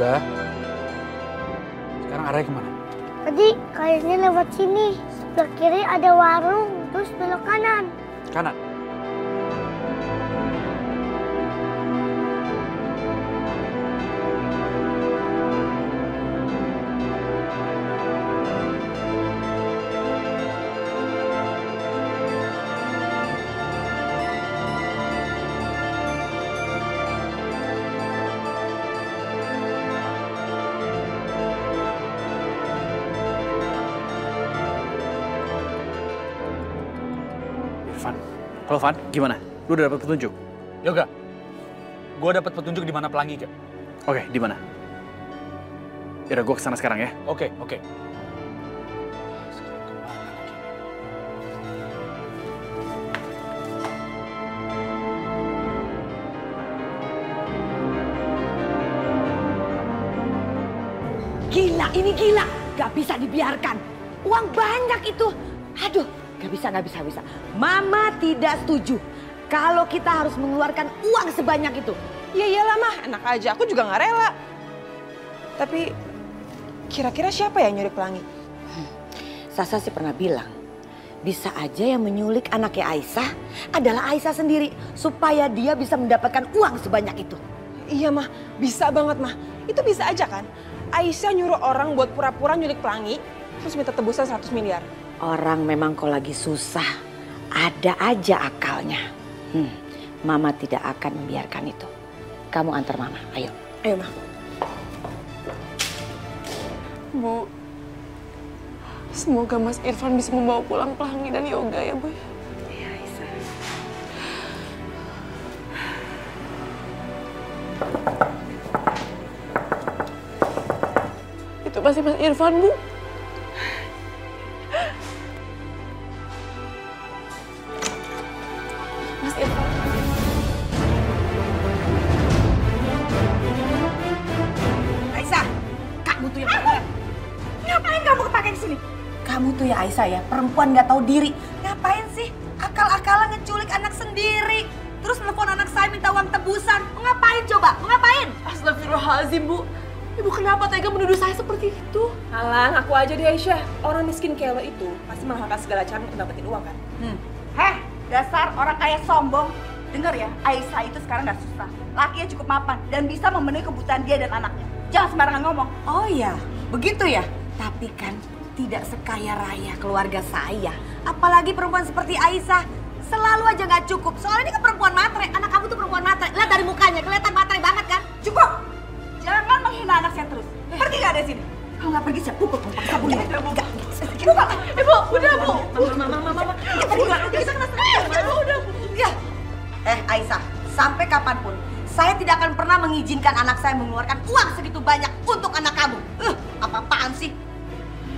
Yoga. Sekarang arahnya kemana? Tadi kayaknya lewat sini. Sebelah kiri ada warung, terus belok kanan. Kanan. Van, halo Van, gimana? Lu udah dapat petunjuk? Yoga, gue dapat petunjuk di mana pelangi, Kak. Oke, di mana? Yaudah, gue kesana sekarang ya. Oke. Gila, ini gila. Gak bisa dibiarkan. Uang banyak itu. Aduh, gak bisa. Mama tidak setuju kalau kita harus mengeluarkan uang sebanyak itu. Ya iyalah mah, enak aja. Aku juga gak rela. Tapi kira-kira siapa yang nyulik pelangi? Sasa sih pernah bilang, bisa aja yang menyulik anaknya Aisyah adalah Aisyah sendiri. Supaya dia bisa mendapatkan uang sebanyak itu. Iya mah, bisa banget mah. Itu bisa aja kan? Aisyah nyuruh orang buat pura-pura nyulik pelangi, terus minta tebusan 100 miliar. Orang memang kalau lagi susah, ada aja akalnya. Mama tidak akan membiarkan itu. Kamu antar Mama, ayo. Ayo mah. Bu, semoga Mas Irfan bisa membawa pulang pelangi dan Yoga ya Bu. Iya, Aisyah. Itu pasti Mas Irfan, Bu. Mas Irfan. Aisyah, kamu tuh yang benar. Ngapain kamu kepake di sini? Kamu tuh ya Aisyah ya, perempuan nggak tahu diri. Ngapain sih akal-akalan ngeculik anak sendiri? Terus telepon anak saya minta uang tebusan. Mau ngapain coba? Mau ngapain? Astagfirullahaladzim, Bu. Ibu kenapa tega menuduh saya seperti itu? Alah, ngaku aja deh Aisyah. Orang miskin kayak lo itu pasti melakukan segala cara untuk dapetin uang kan? Heh, dasar orang kaya sombong. Dengar ya, Aisyah itu sekarang gak susah. Lakinya cukup mapan dan bisa memenuhi kebutuhan dia dan anaknya. Jangan sembarangan ngomong. Oh iya, begitu ya? Tapi kan tidak sekaya raya keluarga saya. Apalagi perempuan seperti Aisyah. Selalu aja nggak cukup. Soalnya ini kan perempuan matre. Anak kamu tuh perempuan matre. Lihat dari mukanya, kelihatan matre banget kan? Cukup! Jangan menghina anak saya terus. Pergi gak dari sini? Kalau nggak pergi saya pukul kamu pakai sabun ini. Enggak. Ibu, udah Bu. Mama. Pergi nggak? Bisa kena Ibu, udah. Ya. Aisyah, sampai kapanpun saya tidak akan pernah mengizinkan anak saya mengeluarkan uang segitu banyak untuk anak kamu. Apa-apaan sih?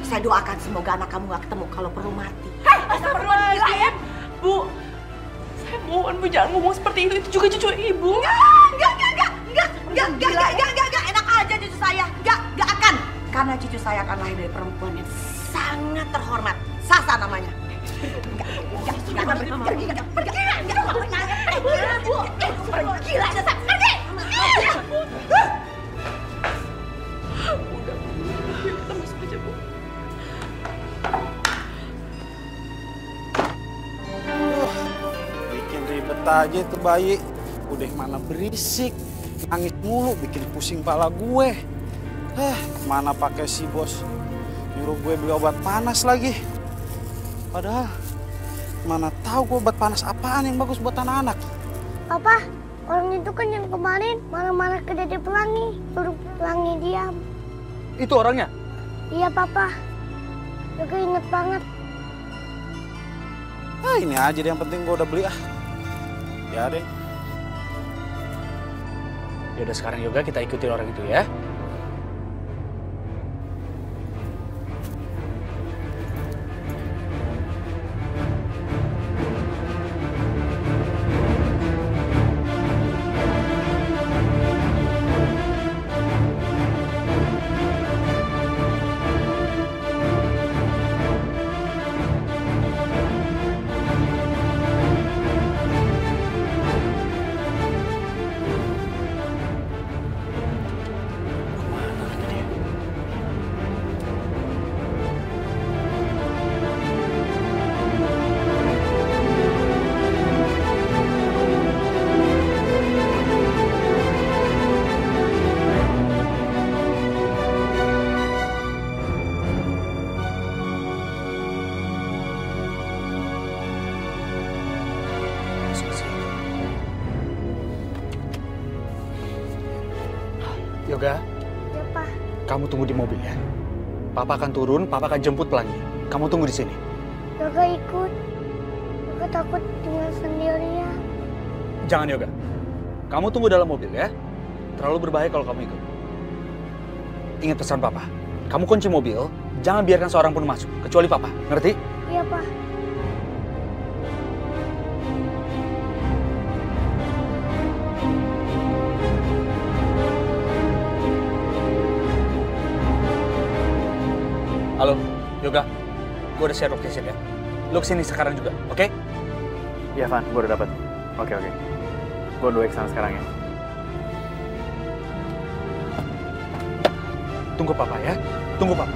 Saya doakan semoga anak kamu nggak ketemu kalau perlu mati. Astagfirullahaladzim. Bu, saya mohon Bu jangan ngomong seperti itu. Itu juga cucu Ibu. Enggak, enak aja cucu saya. Enggak akan. Karena cucu saya akan lahir dari perempuan yang sangat terhormat. Sasa namanya. Pergi lah, Sasa. Pergi. Udah, kita masuk aja Bu. Bikin ribet aja tuh bayi. Udah mana berisik. Nangis mulu, bikin pusing kepala gue. Mana pakai si bos nyuruh gue beli obat panas lagi. Padahal mana tahu gue obat panas apaan yang bagus buat anak-anak. Papa, orang itu kan yang kemarin marah-marah ke Dede Pelangi. Suruh Pelangi diam. Itu orangnya? Iya, Papa. Yoga inget banget. Ini aja deh yang penting gue udah beli Ya deh. Yaudah sekarang Yoga kita ikutin orang itu ya. masuk ke sini. Yoga, Ya, Pak. kamu tunggu di mobil ya. Papa akan turun, Papa akan jemput Pelangi. Kamu tunggu di sini. Yoga ikut. Yoga takut tinggal sendirian. Jangan Yoga. Kamu tunggu dalam mobil ya. Terlalu berbahaya kalau kamu ikut. Ingat pesan Papa. Kamu kunci mobil, jangan biarkan seorang pun masuk, kecuali Papa. Ngerti? Iya, Pak. Halo, Yoga. Gue udah share location ya. Lu kesini sekarang juga, oke? Iya, Van, gue udah dapet. Oke. Gue udah kesana sekarang ya. Tunggu Papa ya. Tunggu Papa.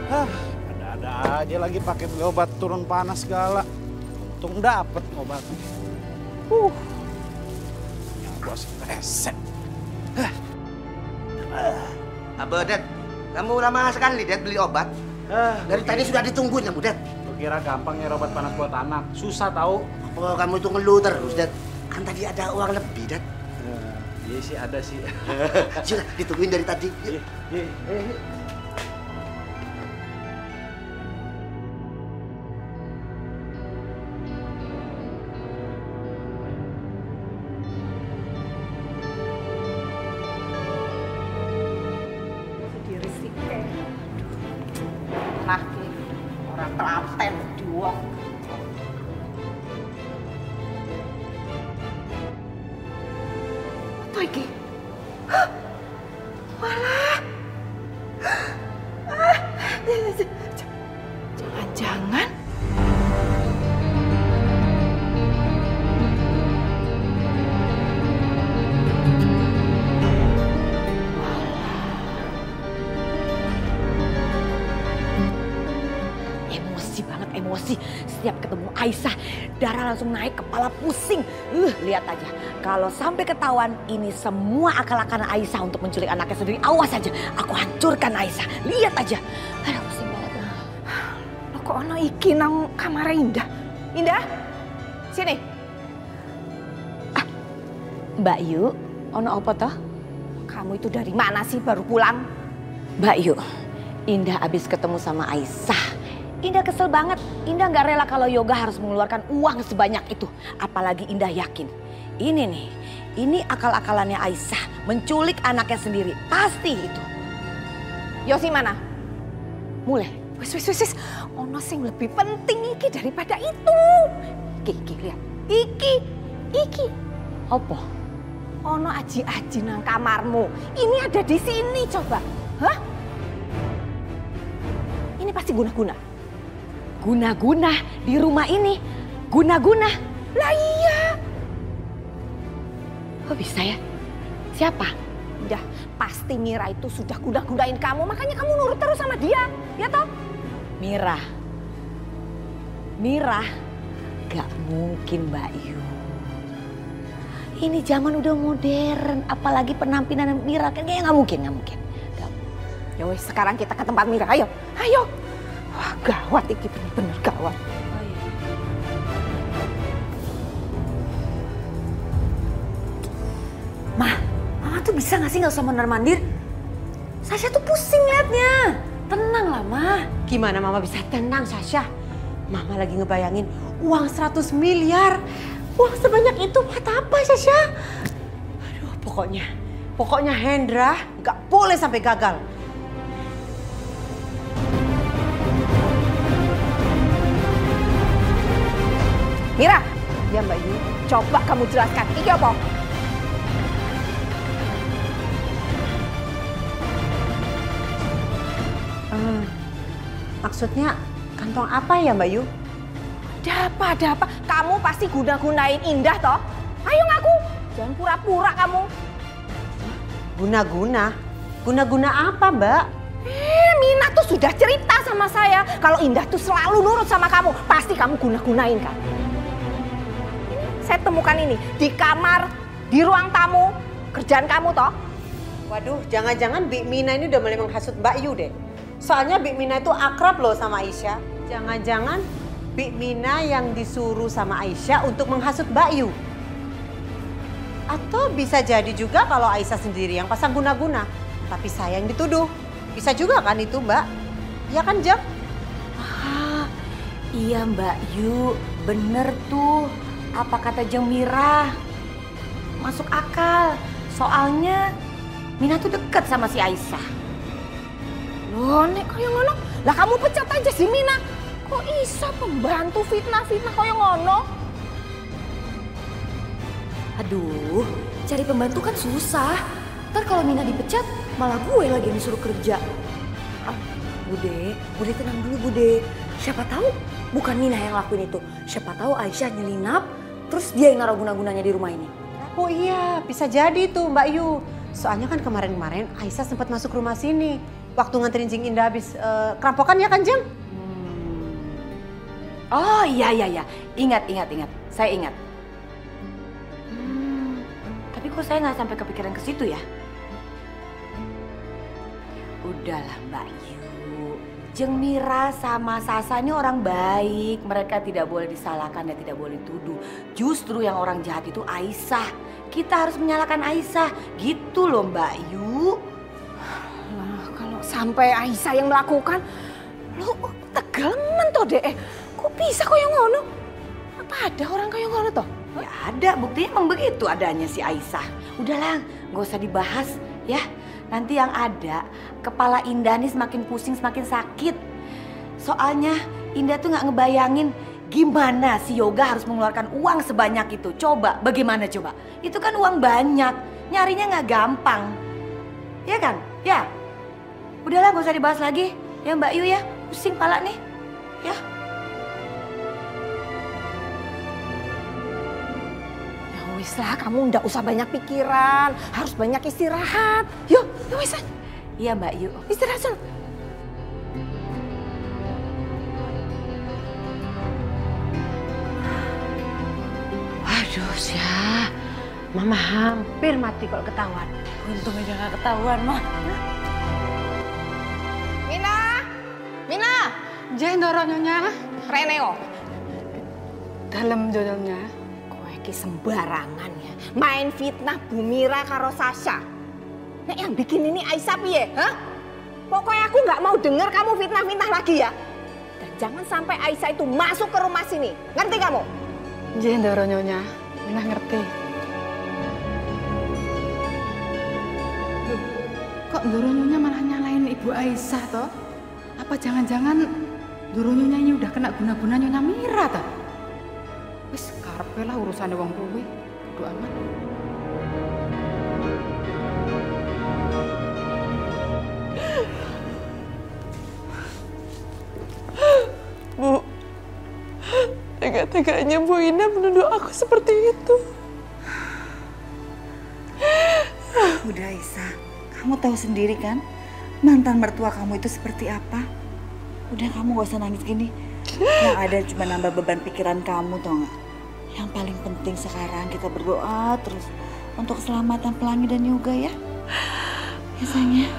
Ada-ada aja lagi pakai beli obat turun panas segala. Untung dapet obatnya. Yang bos resep. Abah, Dad, kamu lama sekali, Dad, beli obat. Dari tadi sudah ditungguin kamu, Dad. Lu kira gampang ya obat panas buat anak? Susah tahu. Apa kamu itu ngeluh terus, Dad? Kan tadi ada uang lebih, Dad. Iya sih, ada sih. Sudah ditungguin dari tadi. Iya. Sendiri sih, laki orang telaten di wong. Apa iki? Hah? Walah. Jangan-jangan emosi. Setiap ketemu Aisyah, darah langsung naik, kepala pusing. Lihat aja, kalau sampai ketahuan ini semua akal-akalan Aisyah untuk menculik anaknya sendiri, awas aja, aku hancurkan Aisyah. Lihat aja. Aduh, pusing banget. Loh, kok ono iki nang kamar Indah? Indah, sini. Mbak Yu, ono apa toh? Kamu itu dari mana sih baru pulang? Mbak Yu, Indah abis ketemu sama Aisyah. Indah kesel banget. Indah gak rela kalau Yoga harus mengeluarkan uang sebanyak itu. Apalagi Indah yakin. Ini nih, ini akal-akalannya Aisyah. Menculik anaknya sendiri. Pasti itu. Yosi mana? Mulai. Wis. Ono sing lebih penting iki daripada itu. Iki lihat. Iki. Apa? Ono aji-aji nang kamarmu. Ini ada di sini coba. Hah? Ini pasti guna-guna. Guna-guna di rumah ini. Guna-guna. Lah iya. Kok bisa ya? Siapa? Udah, pasti Mira itu sudah guna-gunain kamu. Makanya kamu nurut terus sama dia. Ya toh? Mira. Gak mungkin Mbak Yu. Ini zaman udah modern. Apalagi penampilan Mira. Kayaknya gak mungkin. Ya wes, sekarang kita ke tempat Mira. Ayo. Wah, gawat iki, bener-bener gawat. Mama tuh bisa gak sih gak usah mondar-mandir? Sasha tuh pusing liatnya. Tenang lah, Ma. Gimana Mama bisa tenang, Sasha? Mama lagi ngebayangin uang 100 miliar. Uang sebanyak itu buat apa, Sasha? Aduh, pokoknya Hendra gak boleh sampai gagal. Mira, Ya Mbak Yu. coba kamu jelaskan. Iki apa? Maksudnya kantong apa ya Mbak Yu? Ada apa? Kamu pasti guna-gunain Indah toh? Ayo ngaku. Jangan pura-pura kamu. Guna-guna apa Mbak? Mina tuh sudah cerita sama saya kalau Indah tuh selalu nurut sama kamu. Pasti kamu guna-gunain kan? Saya temukan ini di kamar, di ruang tamu, kerjaan kamu toh? Waduh, jangan-jangan Bik Mina ini udah mulai menghasut Mbak Yu deh. Soalnya Bik Mina itu akrab loh sama Aisyah. Jangan-jangan Bik Mina yang disuruh sama Aisyah untuk menghasut Mbak Yu. Atau bisa jadi juga kalau Aisyah sendiri yang pasang guna-guna. Tapi saya yang dituduh. Bisa juga kan itu Mbak? Ya kan Jam? Iya Mbak Yu, bener tuh. Apa kata Jeng Mira? Masuk akal. Soalnya Mina tuh deket sama si Aisyah. Loh, nek kaya ngono. Lah kamu pecat aja si Mina. Kok iso pembantu fitnah-fitnah kaya ngono? Aduh, cari pembantu kan susah. Ntar kalau Mina dipecat, malah gue lagi yang disuruh kerja. Bude tenang dulu Bude. Siapa tahu bukan Mina yang lakuin itu. Siapa tahu Aisyah nyelinap, terus dia yang naruh guna-gunanya di rumah ini. Oh iya, bisa jadi tuh Mbak Yu. Soalnya kan kemarin-kemarin Aisyah sempat masuk rumah sini. Waktu nganterin Jeng Indah habis kerampokan ya kan Jeng? Oh iya. Ingat. Saya ingat. Tapi kok saya nggak sampai kepikiran ke situ ya? Udahlah Mbak Yu. Jeng Mira sama Sasa ini orang baik. Mereka tidak boleh disalahkan dan tidak boleh dituduh. Justru yang orang jahat itu Aisyah. Kita harus menyalahkan Aisyah. Gitu loh Mbak Yu. Nah, kalau sampai Aisyah yang melakukan, lo tegelemen toh deh. Kok bisa kaya ngono? Apa ada orang kaya ngono toh? Ya ada, buktinya emang begitu adanya si Aisyah. Udahlah, gak usah dibahas ya. Nanti yang ada, kepala Indah nih semakin pusing, semakin sakit. Soalnya Indah tuh gak ngebayangin gimana si Yoga harus mengeluarkan uang sebanyak itu. Coba, bagaimana coba? Itu kan uang banyak, nyarinya gak gampang. Ya kan? Ya. Udahlah gak usah dibahas lagi. Ya Mbak Yu ya, pusing pala nih. Ya. Wis lah, kamu ndak usah banyak pikiran, harus banyak istirahat. Yuk, wis. Iya Mbak Yu. Istirahat sana. Aduh Syah, Mama hampir mati kalau ketahuan. Untung aja gak ketahuan mah. Mina, Jangan dorong nyonya. Reneo. Dalam jodolnya. Kowe sembarangan ya. Main fitnah Bu Mira karo Sasha. Nek yang bikin ini Aisyah piye? Hah? Pokoknya aku nggak mau dengar kamu fitnah-fitnah lagi ya. Dan jangan sampai Aisyah itu masuk ke rumah sini. Ngerti kamu? Jangan dorong nyonya. Minah ngerti. Loh, kok dorong nyonya malah nyalain Ibu Aisyah toh? Apa jangan-jangan dorong nyonya ini udah kena guna-guna Nyonya Mira toh? Wis karepe lah urusannya wong kuwi. Bodo amat. Bu, tega-teganya Bu Ina menuduh aku seperti itu. Udah Aisyah, kamu tahu sendiri kan mantan mertua kamu itu seperti apa? Udah kamu gak usah nangis gini. Yang ada cuma nambah beban pikiran kamu, tau gak? Yang paling penting sekarang kita berdoa terus untuk keselamatan Pelangi dan Yoga ya. Ya sayangnya.